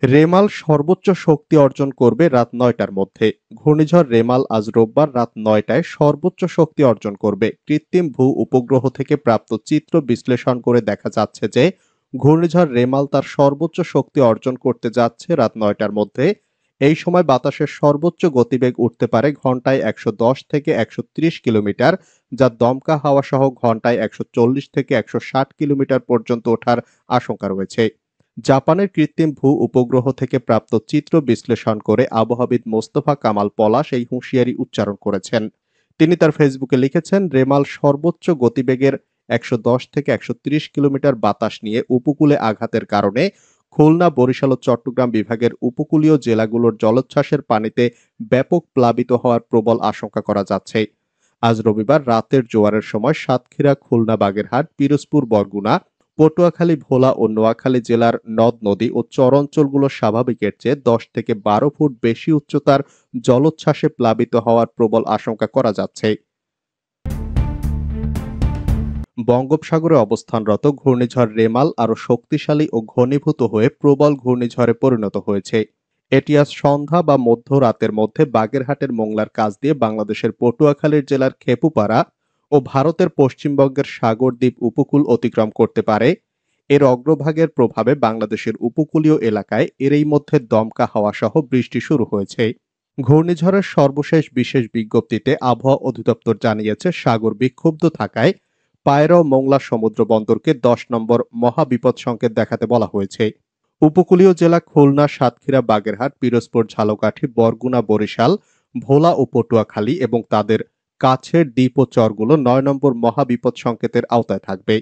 রেমাল সর্বোচ্চ শক্তি অর্জন করবে রাত ৯টার মধ্যে। ঘূর্ণিঝড় রেমাল আজ রোববার রাত ৯টায় সর্বোচ্চ শক্তি অর্জন করবে। কৃত্রিম ভূ উপগ্রহ থেকে প্রাপ্ত চিত্র বিশ্লেষণ করে দেখা যাচ্ছে যে ঘূর্ণিঝড় রেমাল তার সর্বোচ্চ শক্তি অর্জন করতে যাচ্ছে রাত ৯টার মধ্যে। এই সময় বাতাসের সর্বোচ্চ গতিবেগ উঠতে পারে ঘন্টায় ১১০ থেকে ১৩০ কিলোমিটার, যা দমকা হাওয়া সহ ঘন্টায় ১৪০ থেকে ১৬০ কিলোমিটার পর্যন্ত ওঠার আশঙ্কা রয়েছে। জাপানের কৃত্রিম ভূ উপগ্রহ থেকে প্রাপ্ত চিত্র বিশ্লেষণ করে আবহাওয়াবিদ মোস্তফা কামাল পলাশ এই হুঁশিয়ারি উচ্চারণ করেছেন। তিনি তার ফেসবুকে লিখেছেন, রেমাল সর্বোচ্চ গতিবেগের ১১০ থেকে ১৩০ কিলোমিটার বাতাস নিয়ে উপকূলে আঘাতের কারণে খুলনা, বরিশাল ও চট্টগ্রাম বিভাগের উপকূলীয় জেলাগুলোর জলোচ্ছ্বাসের পানিতে ব্যাপক প্লাবিত হওয়ার প্রবল আশঙ্কা করা যাচ্ছে। আজ রবিবার রাতের জোয়ারের সময় সাতক্ষীরা, খুলনা, বাগেরহাট, পিরোজপুর, বরগুনা, পটুয়াখালী, ভোলা ও নোয়াখালী জেলার নদ-নদী ও চর অঞ্চলগুলো স্বাভাবিকের চেয়ে ১০ থেকে ১২ ফুট বেশি উচ্চতার জলোচ্ছ্বাসে প্লাবিত হওয়ার প্রবল আশঙ্কা করা যাচ্ছে। বঙ্গোপসাগরে অবস্থানরত ঘূর্ণিঝড় রেমাল আরও শক্তিশালী ও ঘনীভূত হয়ে প্রবল ঘূর্ণিঝড়ে পরিণত হয়েছে। এটি আজ সন্ধ্যা বা মধ্যরাতের মধ্যে বাগেরহাটের মোংলার কাছ দিয়ে বাংলাদেশের পটুয়াখালীর জেলার খেপুপাড়া ও ভারতের পশ্চিমবঙ্গের সাগরদ্বীপ উপকূল অতিক্রম করতে পারে। এর অগ্রভাগের প্রভাবে বাংলাদেশের উপকূলীয় এলাকায় এরই মধ্যে দমকা হাওয়া সহ বৃষ্টি শুরু হয়েছে। ঘূর্ণিঝড়ের সর্বশেষ বিশেষ বিজ্ঞপ্তিতে আবহাওয়া অধিদপ্তর জানিয়েছে, সাগর বিক্ষুব্ধ থাকায় পায়রা ও মোংলা সমুদ্র বন্দরকে ১০ নম্বর মহাবিপদ সংকেত দেখাতে বলা হয়েছে। উপকূলীয় জেলা খুলনা, সাতক্ষীরা, বাগেরহাট, পিরোজপুর, ঝালকাঠি, বরগুনা, বরিশাল, ভোলা ও পটুয়াখালী এবং তাদের কাছের দ্বীপ ও চরগুলো ৯ নম্বর মহাবিপদ সংকেতের আওতায় থাকবে।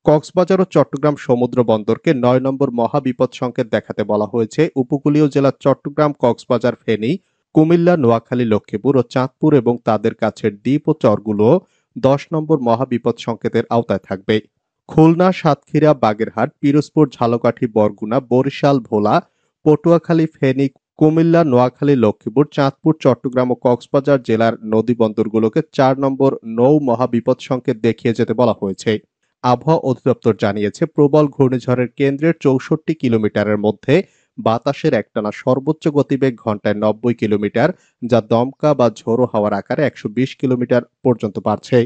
কক্সবাজার ও চট্টগ্রাম সমুদ্র বন্দরকে ৯ নম্বর মহাবিপদ সংকেত দেখাতে বলা হয়েছে। উপকূলীয় জেলা চট্টগ্রাম, কক্সবাজার, ফেনী, কুমিল্লা, নোয়াখালী, লক্ষ্মীপুর ও চাঁদপুর এবং তাদের কাছের দ্বীপ ও চরগুলো ১০ নম্বর মহাবিপদ সংকেতের আওতায় থাকবে। খুলনা, সাতক্ষীরা, বাগেরহাট, পিরোজপুর, ঝালকাঠি, বরগুনা, বরিশাল, ভোলা, পটুয়াখালী, ফেনী, কুমিল্লা, নোয়াখালী, লক্ষ্মীপুর, চাঁদপুর, চট্টগ্রাম ও কক্সবাজার জেলার নদী বন্দরগুলোকে ৪ নম্বর নৌ মহাবিপদ সংকেত দেখিয়ে যেতে বলা হয়েছে। আবহাওয়া অধিদপ্তর জানিয়েছে, প্রবল ঘূর্ণিঝড়ের কেন্দ্রের ৬৪ কিলোমিটারের মধ্যে বাতাসের একটানা সর্বোচ্চ গতিবেগ ঘন্টায় ৯০ কিলোমিটার, যা দমকা বা ঝোড়ো হাওয়ার আকারে ১২০ কিলোমিটার পর্যন্ত বাড়ছে।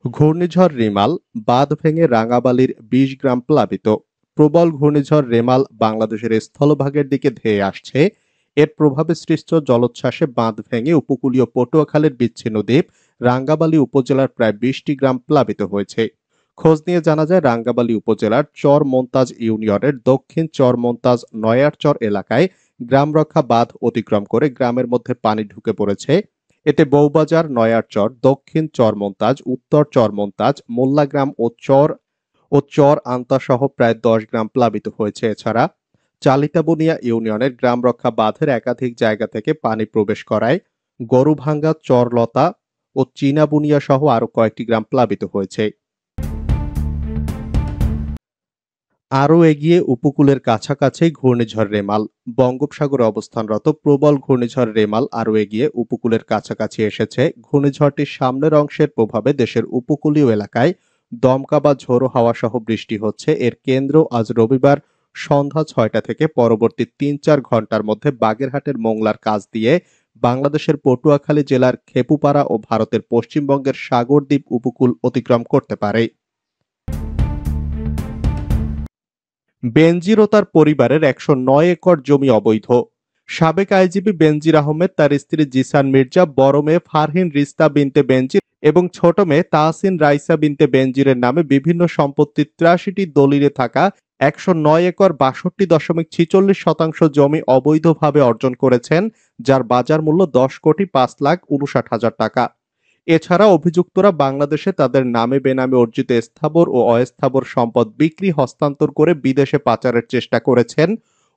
ঘূর্ণিঝড় রিমাল, বাঁধ ভেঙে রাঙাবালির ২০ গ্রাম প্লাবিত। প্রবল ঘূর্ণিঝড় রেমাল বাংলাদেশের স্থলভাগের দিকে ধেয়ে আসছে। এর প্রভাবে সৃষ্ট জলোচ্ছ্বাসে বাঁধ ভেঙে উপকূলীয় পটুয়াখালীর বিচ্ছিন্ন দ্বীপ রাঙ্গাবালী উপজেলার প্রায় ২০টি গ্রাম প্লাবিত হয়েছে। খোঁজ নিয়ে জানা যায়, রাঙ্গাবালী উপজেলার চর মন্তাজ ইউনিয়নের দক্ষিণ চর মন্তাজ নয়ারচর এলাকায় গ্রাম রক্ষা বাঁধ অতিক্রম করে গ্রামের মধ্যে পানি ঢুকে পড়েছে। এতে বৌবাজার, নয়ারচর, দক্ষিণ চরমন্তাজ, উত্তর চরমন্তাজ, মোল্লাগ্রাম ও চর আন্তা সহ প্রায় ১০ গ্রাম প্লাবিত হয়েছে। এছাড়া চালিতাবনিয়া ইউনিয়নের গ্রাম রক্ষা বাঁধের একাধিক জায়গা থেকে পানি প্রবেশ করায় গরুভাঙ্গা, চরলতা ও চীনাবুনিয়া সহ আরো কয়েকটি গ্রাম প্লাবিত হয়েছে। আরও এগিয়ে উপকূলের কাছাকাছি ঘূর্ণিঝড় রেমাল। বঙ্গোপসাগরে অবস্থানরত প্রবল ঘূর্ণিঝড় রেমাল আরও এগিয়ে উপকূলের কাছাকাছি এসেছে। ঘূর্ণিঝড়টির সামনের অংশের প্রভাবে দেশের উপকূলীয় এলাকায় দমকা বা ঝোড়ো হাওয়া সহ বৃষ্টি হচ্ছে। এর কেন্দ্র আজ রবিবার সন্ধ্যা ৬টা থেকে পরবর্তী ৩-৪ ঘন্টার মধ্যে বাগেরহাটের মোংলার কাছ দিয়ে বাংলাদেশের পটুয়াখালী জেলার খেপুপাড়া ও ভারতের পশ্চিমবঙ্গের সাগরদ্বীপ উপকূল অতিক্রম করতে পারে। বেনজির ও তার পরিবারের ১০৯ একর জমি অবৈধ। সাবেক আইজিপি বেনজির আহমেদ, তার স্ত্রী জিসান মির্জা, বড় মেয়ে ফারহিন রিস্তা বিনতে বেনজির এবং ছোট মেয়ে তাহসিন রাইসা বিনতে বেনজিরের নামে বিভিন্ন সম্পত্তির ৮৩টি দলিলে থাকা ১০৯ একর ৬২.৪৬% জমি অবৈধভাবে অর্জন করেছেন, যার বাজার মূল্য ১০,৫,৫৯,০০০ টাকা। এছাড়া অভিযুক্তরা বাংলাদেশে তাদের নামে বেনামে অর্জিত স্থাবর ও অস্থাবর সম্পদ বিক্রি, হস্তান্তর করে বিদেশে পাচারের চেষ্টা করেছেন।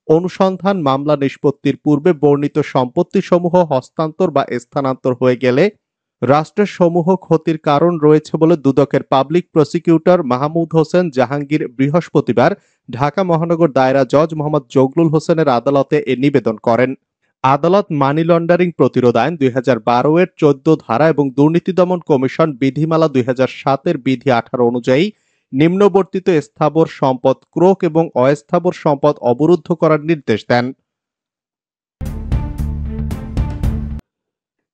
অনুসন্ধান মামলা নিষ্পত্তির পূর্বে বর্ণিত সম্পত্তিসমূহ হস্তান্তর বা স্থানান্তর হয়ে গেলে রাষ্ট্রের সমূহ ক্ষতির কারণ রয়েছে বলে দুদকের পাবলিক প্রসিকিউটর মাহমুদ হোসেন জাহাঙ্গীর বৃহস্পতিবার ঢাকা মহানগর দায়রা জজ মোহাম্মদ জগলুল হোসেনের আদালতে এ নিবেদন করেন। আদালত মানি লন্ডারিং প্রতিরোধ আইন ২০১২ এর ১৪ ধারা এবং দুর্নীতি দমন কমিশন বিধিমালা ২০০৭ এর বিধি ১৮ অনুযায়ী নিম্নবর্তিত স্থাবর সম্পদ ক্রোক এবং অস্থাবর সম্পদ অবরুদ্ধ করার নির্দেশ দেন।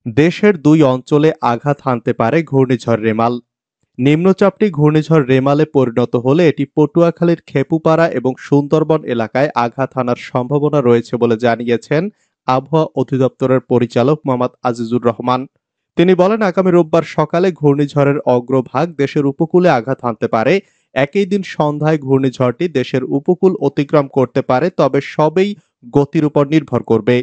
দেশের দুই অঞ্চলে আঘাত হানতে পারে ঘূর্ণিঝড় রেমাল। নিম্নচাপটি ঘূর্ণিঝড় রেমালে পরিণত হলে এটি পটুয়াখালীর খেপুপাড়া এবং সুন্দরবন এলাকায় আঘাত হানার সম্ভাবনা রয়েছে বলে জানিয়েছেন আবহাওয়া অধিদপ্তরের পরিচালক মোহাম্মদ আজিজুর রহমান। তিনি বলেন, আগামী রোববার সকালে ঘূর্ণিঝড়ের অগ্রভাগ দেশের উপকূলে আঘাত হানতে পারে। একই দিন সন্ধ্যায় ঘূর্ণিঝড়টি দেশের উপকূল অতিক্রম করতে পারে, তবে সবই গতির উপর নির্ভর করবে।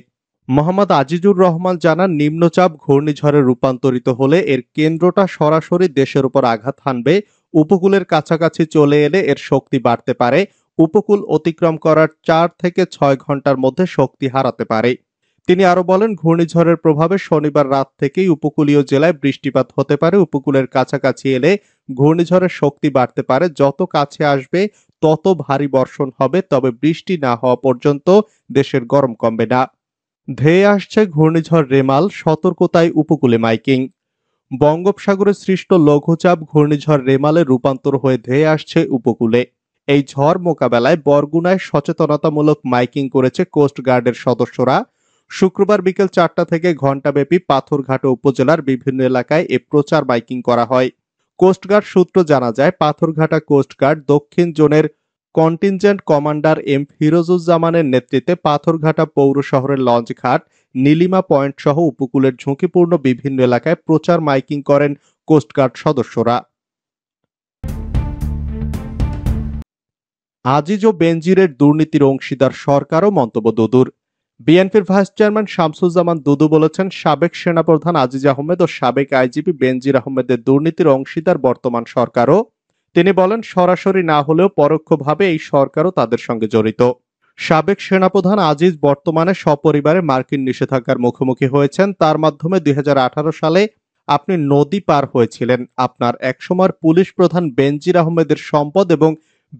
মোহাম্মদ আজিজুর রহমান জানান, নিম্নচাপ ঘূর্ণিঝড়ে রূপান্তরিত হলে এর কেন্দ্রটা সরাসরি দেশের উপর আঘাত হানবে। উপকূলের কাছাকাছি চলে এলে এর শক্তি বাড়তে পারে। উপকূল অতিক্রম করার 4 থেকে 6 ঘন্টার মধ্যে শক্তি হারাতে পারে। তিনি আরো বলেন, ঘূর্ণিঝড়ের প্রভাবে শনিবার রাত থেকেই উপকূলীয় জেলায় বৃষ্টিপাত হতে পারে। উপকূলের কাছাকাছি এলে ঘূর্ণিঝড়ের শক্তি বাড়তে পারে। যত কাছে আসবে তত ভারী বর্ষণ হবে, তবে বৃষ্টি না হওয়া পর্যন্ত দেশের গরম কমবে না। ধেয়ে আসছে ঘূর্ণিঝড় রেমাল, সতর্কতায় উপকূলে মাইকিং। বঙ্গোপসাগরে সৃষ্ট লঘুচাপ ঘূর্ণিঝড় রেমালে রূপান্তর হয়ে ধেয়ে আসছে উপকূলে। এই ঝড় মোকাবেলায় বরগুনায় সচেতনতামূলক মাইকিং করেছে কোস্ট গার্ডের সদস্যরা। শুক্রবার বিকেল 4টা থেকে ঘণ্টাব্যাপী পাথরঘাটা উপজেলার বিভিন্ন এলাকায় এ প্রচার মাইকিং করা হয়। কোস্টগার্ড সূত্র জানা যায়, পাথরঘাটা কোস্টগার্ড দক্ষিণ জোনের কন্টিনজেন্ট কমান্ডার এম ফিরোজুজ্জামানের নেতৃত্বে পাথরঘাটা পৌর শহরের লঞ্চঘাট, নীলিমা পয়েন্ট সহ উপকূলের ঝুঁকিপূর্ণ বিভিন্ন এলাকায় প্রচার মাইকিং করেন কোস্টগার্ড সদস্যরা। আজিজ ও বেনজিরের দুর্নীতির অংশীদার সরকারও, মন্তব্য দুদুর। বিএনপির ভাইস চেয়ারম্যান শামসুজ্জামান দুদু বলেছেন, সাবেক সেনাপ্রধান আজিজ আহমেদ ও সাবেক আইজিপি বেনজির আহমেদের দুর্নীতির অংশীদার বর্তমান সরকারও। তিনি বলেন, সরাসরি না হলেও পরোক্ষভাবে এই সরকারও তাদের সঙ্গে জড়িত। সাবেক সেনাপ্রধান আজিজ বর্তমানে সপরিবারে মার্কিন নিষেধাজ্ঞার মুখোমুখি হয়েছেন। তার মাধ্যমে 2018 সালে আপনি নদী পার হয়েছিলেন। আপনার একসময়ের পুলিশ প্রধান বেনজির আহমেদের সম্পদ এবং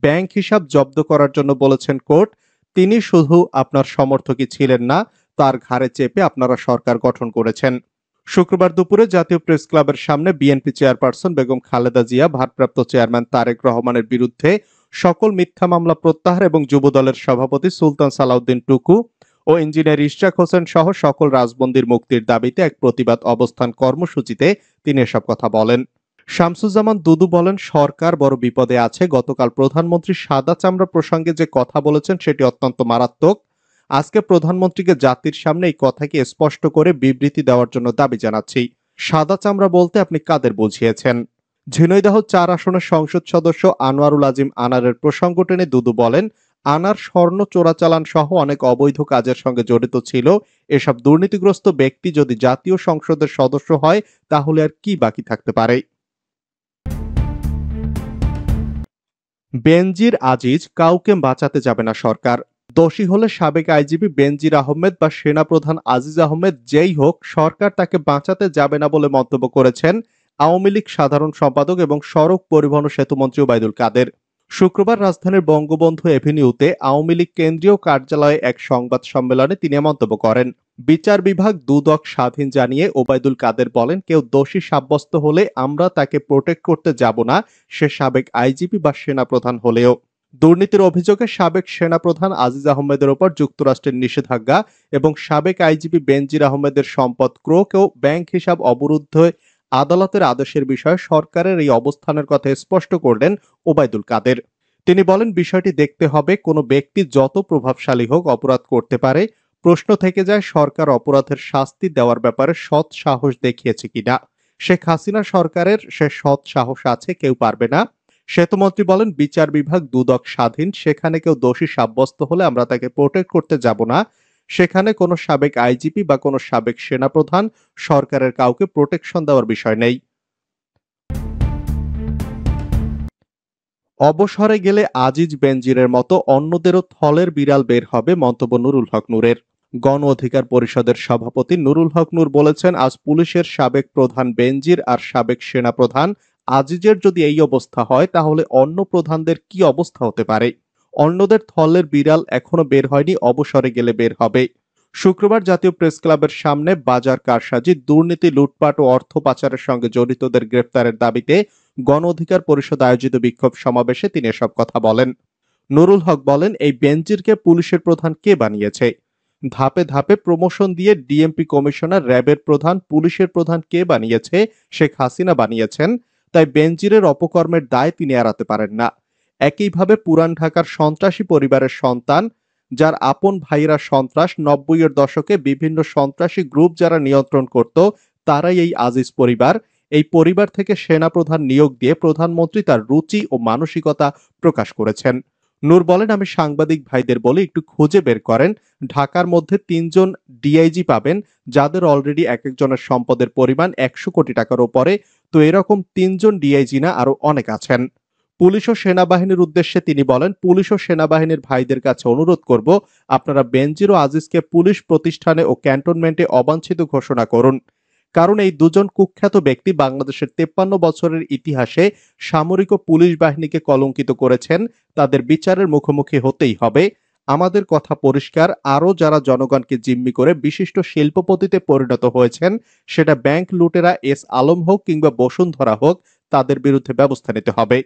ব্যাংক হিসাব জব্দ করার জন্য বলেছেন কোর্ট। তিনি শুধু আপনার সমর্থকই ছিলেন না, তার ঘাড়ে চেপে আপনারা সরকার গঠন করেছেন। শুক্রবার দুপুরে জাতীয় প্রেস ক্লাবের সামনে বিএনপি চেয়ারপারসন বেগম খালেদা জিয়া, ভারপ্রাপ্ত চেয়ারম্যান তারেক রহমানের বিরুদ্ধে সকল মিথ্যা মামলা প্রত্যাহার এবং যুবদলের সভাপতি সুলতান সালাউদ্দিন টুকু ও ইঞ্জিনিয়ার ইশরাক হোসেন সহ সকল রাজবন্দীর মুক্তির দাবিতে এক প্রতিবাদ অবস্থান কর্মসূচিতে তিনি এসব কথা বলেন। শামসুজ্জামান দুদু বলেন, সরকার বড় বিপদে আছে। গতকাল প্রধানমন্ত্রী সাদা চামড়া প্রসঙ্গে যে কথা বলেছেন সেটি অত্যন্ত মারাত্মক। আজকে প্রধানমন্ত্রীকে জাতির সামনে এই কথাকে স্পষ্ট করে বিবৃতি দেওয়ার জন্য দাবি জানাচ্ছি। সাদা চামড়া বলতে আপনি কাদের বুঝিয়েছেন? ঝিনাইদহ 4 আসনের সংসদ সদস্য আনোয়ারুল আজিম আনারের প্রসঙ্গ টেনে দুদু বলেন, আনার স্বর্ণ চোরাচালান সহ অনেক অবৈধ কাজের সঙ্গে জড়িত ছিল। এসব দুর্নীতিগ্রস্ত ব্যক্তি যদি জাতীয় সংসদের সদস্য হয় তাহলে আর কি বাকি থাকতে পারে? বেনজির আজিজ কাউকে বাঁচাতে যাবে না সরকার। দোষী হলে সাবেক আইজিপি বেনজির আহমেদ বা সেনাপ্রধান আজিজ আহমেদ যেই হোক, সরকার তাকে বাঁচাতে যাবে না বলে মন্তব্য করেছেন আওয়ামী লীগ সাধারণ সম্পাদক এবং সড়ক পরিবহন ও সেতুমন্ত্রী ওবায়দুল কাদের। শুক্রবার রাজধানীর বঙ্গবন্ধু এভিনিউতে আওয়ামী লীগ কেন্দ্রীয় কার্যালয়ে এক সংবাদ সম্মেলনে তিনি মন্তব্য করেন। বিচার বিভাগ দুদক স্বাধীন জানিয়ে ওবায়দুল কাদের বলেন, কেউ দোষী সাব্যস্ত হলে আমরা তাকে প্রোটেক্ট করতে যাব না, সে সাবেক আইজিপি বা সেনাপ্রধান হলেও। দুর্নীতির অভিযোগে সাবেক সেনাপ্রধান আজিজ আহমেদের ওপর যুক্তরাষ্ট্রের নিষেধাজ্ঞা এবং সাবেক আইজিপি বেনজির আহমেদের সম্পদ ক্রোক ও ব্যাংক হিসাব অবরুদ্ধ আদালতের আদেশের বিষয়ে সরকারের এই অবস্থানের কথা স্পষ্ট করলেন ওবায়দুল কাদের। তিনি বলেন, বিষয়টি দেখতে হবে, কোনো ব্যক্তি যত প্রভাবশালী হোক অপরাধ করতে পারে। প্রশ্ন থেকে যায়, সরকার অপরাধের শাস্তি দেওয়ার ব্যাপারে সৎ সাহস দেখিয়েছে কিনা। শেখ হাসিনা সরকারের সে সৎ সাহস আছে, কেউ পারবে না। সেতুমন্ত্রী বলেন, বিচার বিভাগ দুদক স্বাধীন, সেখানে কেউ দোষী সাব্যস্ত হলে আমরা তাকে প্রোটেক্ট করতে যাব না। সেখানে কোনো সাবেক আইজিপি বা কোনো সাবেক সেনাপ্রধান সরকারের কাউকে প্রোটেকশন দেওয়ার বিষয় নেই। অবসরে গেলে আজিজ বেনজিরের মতো অন্যদেরও থলের বিড়াল বের হবে, মন্তব্য নুরুল হক নূরের। গণ অধিকার পরিষদের সভাপতি নুরুল হক নূর বলেছেন, আজ পুলিশের সাবেক প্রধান বেনজির আর সাবেক সেনাপ্রধান আজিজের যদি এই অবস্থা হয় তাহলে অন্য প্রধানদের কি অবস্থা হতে পারে। অন্যদের থলের বিড়াল এখনো বের হয়নি, অবসরে গেলে বের হবে। শুক্রবার জাতীয় প্রেস ক্লাবের সামনে বাজার কারসাজি, দুর্নীতি, লুটপাট ও অর্থ পাচারের সঙ্গে জড়িতদের গ্রেফতারের দাবিতে গণ অধিকার পরিষদ আয়োজিত বিক্ষোভ সমাবেশে তিনি এসব কথা বলেন। নুরুল হক বলেন, এই বেনজিরকে পুলিশের প্রধান কে বানিয়েছে? ধাপে ধাপে প্রমোশন দিয়ে ডিএমপি কমিশনার, র্যাবের প্রধান, পুলিশের প্রধান কে বানিয়েছে? শেখ হাসিনা বানিয়েছেন। তাই বেনজিরের অপকর্মের দায় তিনি এড়াতে পারেন না। একইভাবে পুরান ঢাকার সন্ত্রাসী পরিবারের সন্তান, যার আপন ভাইয়েরা সন্ত্রাস, 90-এর দশকে বিভিন্ন সন্ত্রাসী গ্রুপ যারা নিয়ন্ত্রণ করত, তারাই এই আজিজ পরিবার। এই পরিবার থেকে সেনাপ্রধান নিয়োগ দিয়ে প্রধানমন্ত্রী তার রুচি ও মানসিকতা প্রকাশ করেছেন। নূর বলেন, আমি সাংবাদিক ভাইদের বলি একটু খুঁজে বের করেন। ঢাকার মধ্যে 3 জন ডিআইজি পাবেন, যাদের অলরেডি এক একজনের সম্পদের পরিমাণ 100 কোটি টাকার উপরে। তো এরকম 3 জন ডিআইজি না, আরো অনেক আছেন। পুলিশ ও সেনাবাহিনীর উদ্দেশ্যে তিনি বলেন, পুলিশ ও সেনাবাহিনীর ভাইদের কাছে অনুরোধ করব, আপনারা বেনজির ও আজিজকে পুলিশ প্রতিষ্ঠানে ও ক্যান্টনমেন্টে অবাঞ্ছিত ঘোষণা করুন। কারণ এই দুজন কুখ্যাত ব্যক্তি বাংলাদেশের 53 বছরের ইতিহাসে সামরিক ও পুলিশ বাহিনীকে কলঙ্কিত করেছেন। তাদের বিচারের মুখোমুখি হতেই হবে। আমাদের কথা পরিষ্কার, আরও যারা জনগণকে জিম্মি করে বিশিষ্ট শিল্পপতিতে পরিণত হয়েছেন, সেটা ব্যাংক লুটেরা এস আলম হোক কিংবা বসুন্ধরা হোক, তাদের বিরুদ্ধে ব্যবস্থা নিতে হবে।